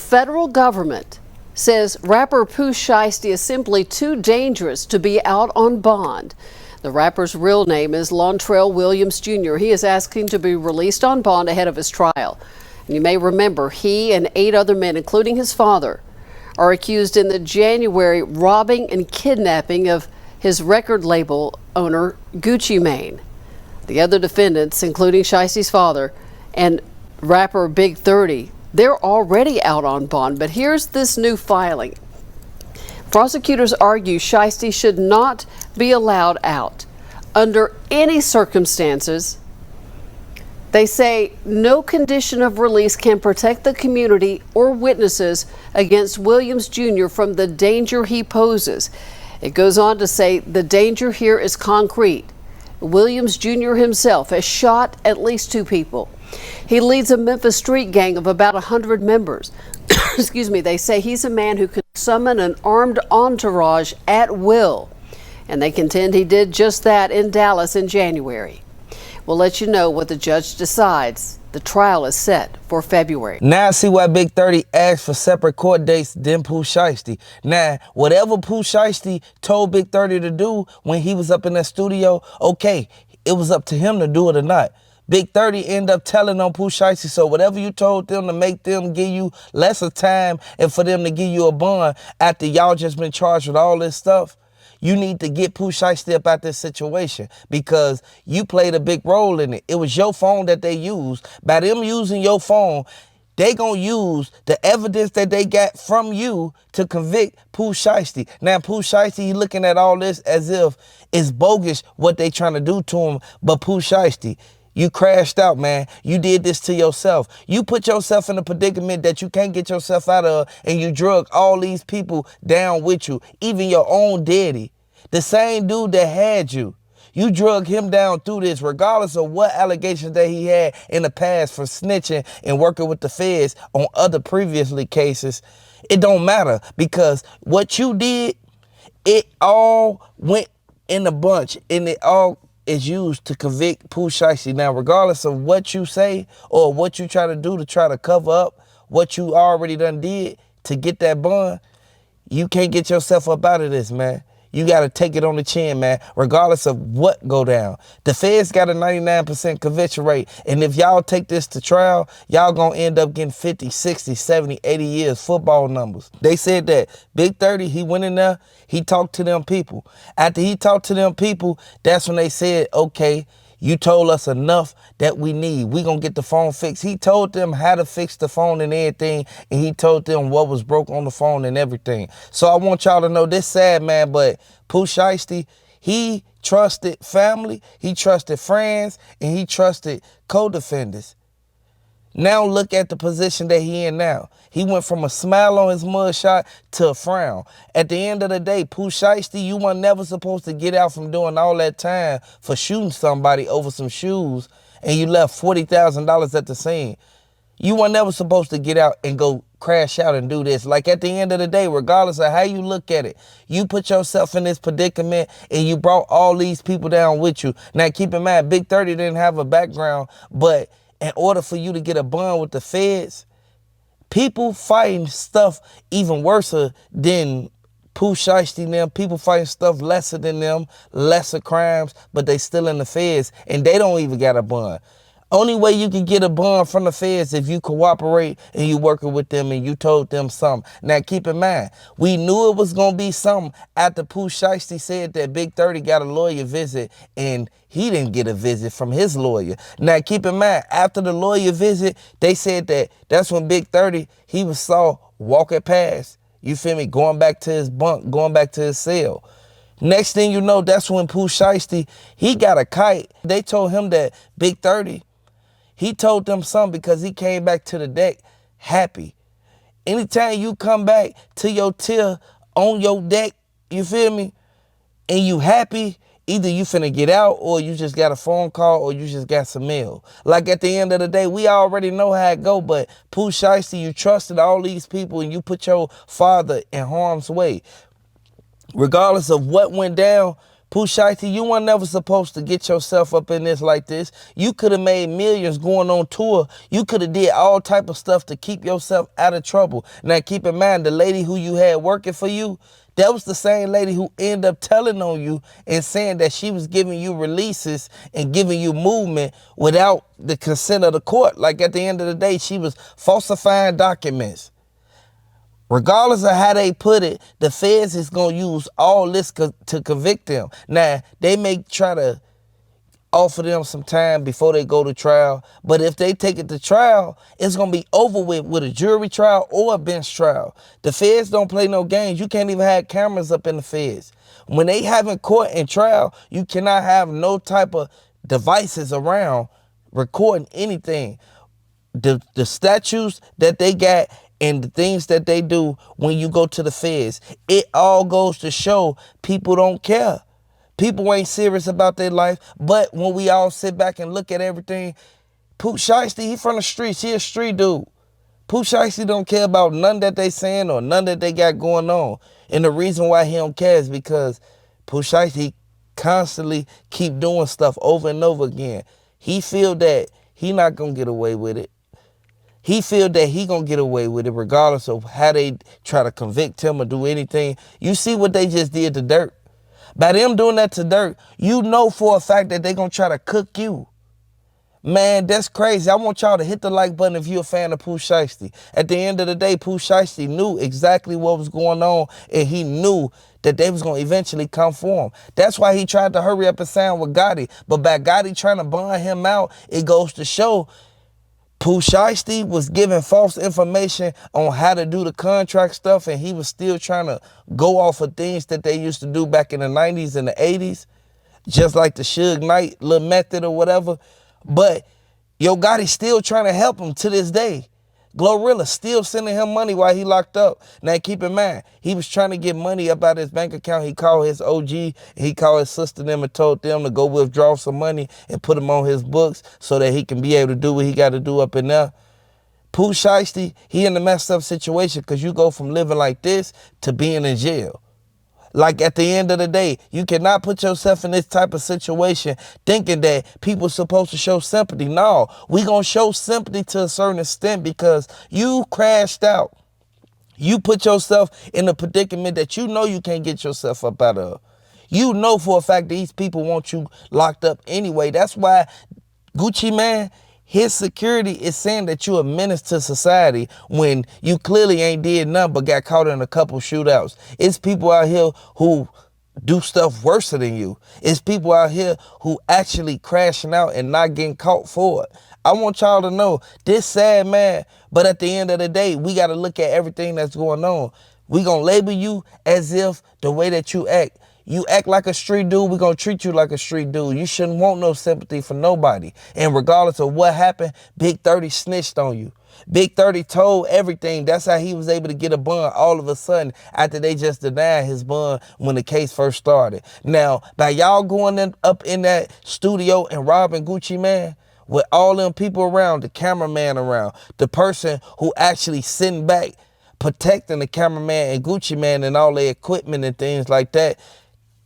federal government says rapper Pooh Shiesty is simply too dangerous to be out on bond. The rapper's real name is Lontrell Williams Jr. He is asking to be released on bond ahead of his trial. And you may remember he and 8 other men, including his father, are accused in the January robbing and kidnapping of his record label owner, Gucci Mane. The other defendants, including Shiesty's father and rapper Big 30, they're already out on bond. But here's this new filing. Prosecutors argue Shiesty should not be allowed out under any circumstances. They say no condition of release can protect the community or witnesses against Williams Jr. from the danger he poses. It goes on to say the danger here is concrete. Williams Jr. himself has shot at least 2 people. He leads a Memphis street gang of about 100 members. Excuse me, they say he's a man who can summon an armed entourage at will. And they contend he did just that in Dallas in January. We'll let you know what the judge decides. The trial is set for February. Now I see why Big 30 asked for separate court dates than Pooh Shiesty. Now, whatever Pooh Shiesty told Big 30 to do when he was up in that studio, okay, it was up to him to do it or not. Big 30 ended up telling on Pooh Shiesty, so whatever you told them to make them give you lesser time and for them to give you a bond after y'all just been charged with all this stuff, you need to get Pooh Shiesty up out this situation because you played a big role in it. It was your phone that they used. By them using your phone, they gonna use the evidence that they got from you to convict Pooh Shiesty. Now, Pooh Shiesty, he looking at all this as if it's bogus what they trying to do to him, but Pooh Shiesty, you crashed out, man. You did this to yourself. You put yourself in a predicament that you can't get yourself out of, and you drug all these people down with you, even your own daddy. The same dude that had you. You drug him down through this, regardless of what allegations that he had in the past for snitching and working with the feds on other previously cases. It don't matter because what you did, it all went in a bunch, and it all is used to convict Pooh Shiesty. Now, regardless of what you say or what you try to do to try to cover up what you already done did to get that bond, you can't get yourself up out of this, man. You got to take it on the chin, man, regardless of what go down. The feds got a 99% conviction rate, and if y'all take this to trial, y'all going to end up getting 50, 60, 70, 80 years, football numbers. They said that Big 30, he went in there, he talked to them people. After he talked to them people, that's when they said, okay, you told us enough that we need. We gonna get the phone fixed. He told them how to fix the phone and everything, and he told them what was broke on the phone and everything. So I want y'all to know this sad, man, but Pooh Shiesty, he trusted family, he trusted friends, and he trusted co-defendants. Now look at the position that he in now. He went from a smile on his mugshot to a frown. At the end of the day, Pooh Shiesty, you were never supposed to get out from doing all that time for shooting somebody over some shoes, and you left $40,000 at the scene. You were never supposed to get out and go crash out and do this. Like at the end of the day, regardless of how you look at it, you put yourself in this predicament and you brought all these people down with you. Now keep in mind, Big 30 didn't have a background, but in order for you to get a bond with the feds, people fighting stuff even worse than Pooh Shiesty and them. People fighting stuff lesser than them, lesser crimes, but they still in the feds, and they don't even got a bond. Only way you can get a bond from the feds if you cooperate and you working with them and you told them something. Now keep in mind, we knew it was going to be something after Pooh Shiesty said that Big 30 got a lawyer visit and he didn't get a visit from his lawyer. Now keep in mind, after the lawyer visit, they said that that's when Big 30, he was saw walking past, you feel me, going back to his bunk, going back to his cell. Next thing you know, that's when Pooh Shiesty, he got a kite. They told him that Big 30, he told them something because he came back to the deck happy. Anytime you come back to your tier on your deck, you feel me, and you happy, either you finna get out or you just got a phone call or you just got some mail. Like at the end of the day, we already know how it go, but Pooh Shiesty, you trusted all these people and you put your father in harm's way. Regardless of what went down, Pooh Shiesty, you weren't never supposed to get yourself up in this like this. You could have made millions going on tour. You could have did all type of stuff to keep yourself out of trouble. Now keep in mind, the lady who you had working for you, that was the same lady who ended up telling on you and saying that she was giving you releases and giving you movement without the consent of the court. Like at the end of the day, she was falsifying documents. Regardless of how they put it, the feds is going to use all this to convict them. Now, they may try to offer them some time before they go to trial, but if they take it to trial, it's going to be over with a jury trial or a bench trial. The feds don't play no games. You can't even have cameras up in the feds. When they having court and trial, you cannot have no type of devices around recording anything. The statutes that they got and the things that they do when you go to the feds, it all goes to show people don't care. People ain't serious about their life. But when we all sit back and look at everything, Pooh Shiesty, he from the streets. He a street dude. Pooh Shiesty don't care about none that they saying or none that they got going on. And the reason why he don't care is because Pooh Shiesty constantly keep doing stuff over and over again. He feel that he not gonna get away with it. He feel that he gonna get away with it regardless of how they try to convict him or do anything. You see what they just did to Dirt. By them doing that to Dirt, you know for a fact that they gonna try to cook you. Man, that's crazy. I want y'all to hit the like button if you're a fan of Pooh Shiesty. At the end of the day, Pooh Shiesty knew exactly what was going on, and he knew that they was going to eventually come for him. That's why he tried to hurry up and sign with Gotti. But by Gotti trying to bond him out, it goes to show Pooh Shiesty was giving false information on how to do the contract stuff, and he was still trying to go off of things that they used to do back in the 90s and the 80s, just like the Suge Knight little method or whatever. But Yo Gotti still trying to help him to this day. Glorilla still sending him money while he locked up. Now keep in mind, he was trying to get money up out of his bank account. He called his OG, and he called his sister them and told them to go withdraw some money and put them on his books so that he can be able to do what he got to do up in there. Pooh Shiesty, he in a messed up situation because you go from living like this to being in jail. Like at the end of the day, you cannot put yourself in this type of situation thinking that people are supposed to show sympathy. No, we gonna show sympathy to a certain extent because you crashed out. You put yourself in a predicament that you know you can't get yourself up out of. You know for a fact that these people want you locked up anyway. That's why Gucci Mane, his security is saying that you're a menace to society when you clearly ain't did nothing but got caught in a couple shootouts. It's people out here who do stuff worse than you. It's people out here who actually crashing out and not getting caught for it. I want y'all to know this sad, man, but at the end of the day, we got to look at everything that's going on. We going to label you as if the way that you act like a street dude, we're going to treat you like a street dude. You shouldn't want no sympathy for nobody. And regardless of what happened, Big 30 snitched on you. Big 30 told everything. That's how he was able to get a bond all of a sudden after they just denied his bond when the case first started. Now, by y'all going up in that studio and robbing Gucci Mane, with all them people around, the cameraman around, the person who actually sitting back protecting the cameraman and Gucci Mane and all their equipment and things like that,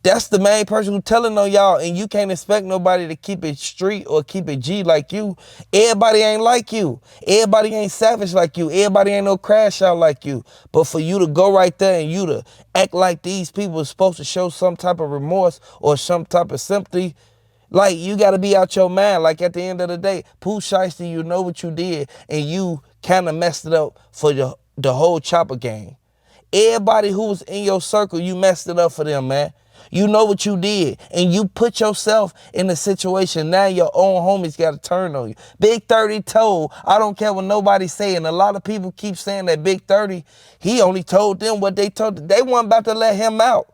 that's the main person who telling on y'all, and you can't expect nobody to keep it street or keep it G like you. Everybody ain't like you. Everybody ain't savage like you. Everybody ain't no crash out like you. But for you to go right there and you to act like these people are supposed to show some type of remorse or some type of sympathy, like you got to be out your mind. Like at the end of the day, Pooh Shiesty, you know what you did, and you kind of messed it up for the whole Chopper gang. Everybody who was in your circle, you messed it up for them, man. You know what you did, and you put yourself in a situation. Now your own homies got to turn on you. Big 30 told, I don't care what nobody's saying. A lot of people keep saying that Big 30, he only told them what they told. They weren't about to let him out.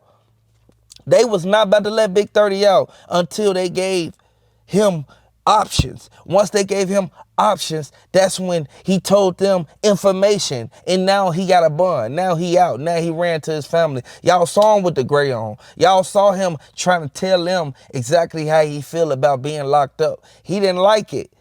They was not about to let Big 30 out until they gave him options. Once they gave him options, that's when he told them information, and now he got a bond. Now he out. Now he ran to his family. Y'all saw him with the gray on. Y'all saw him trying to tell them exactly how he feel about being locked up. He didn't like it.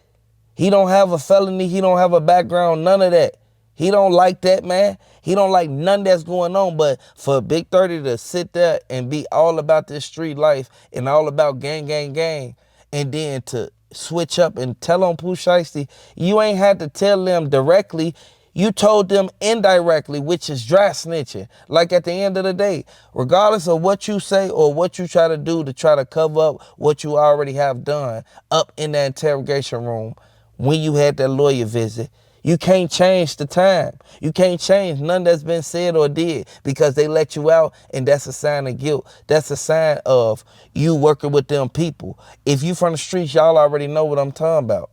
He don't have a felony. He don't have a background. None of that. He don't like that, man. He don't like none that's going on. But for Big 30 to sit there and be all about this street life and all about gang, and then to switch up and tell on Pooh Shiesty, you ain't had to tell them directly. You told them indirectly, which is dry snitching. Like at the end of the day, regardless of what you say or what you try to do to try to cover up what you already have done up in that interrogation room when you had that lawyer visit, you can't change the time. You can't change none that's been said or did because they let you out, and that's a sign of guilt. That's a sign of you working with them people. If you from the streets, y'all already know what I'm talking about.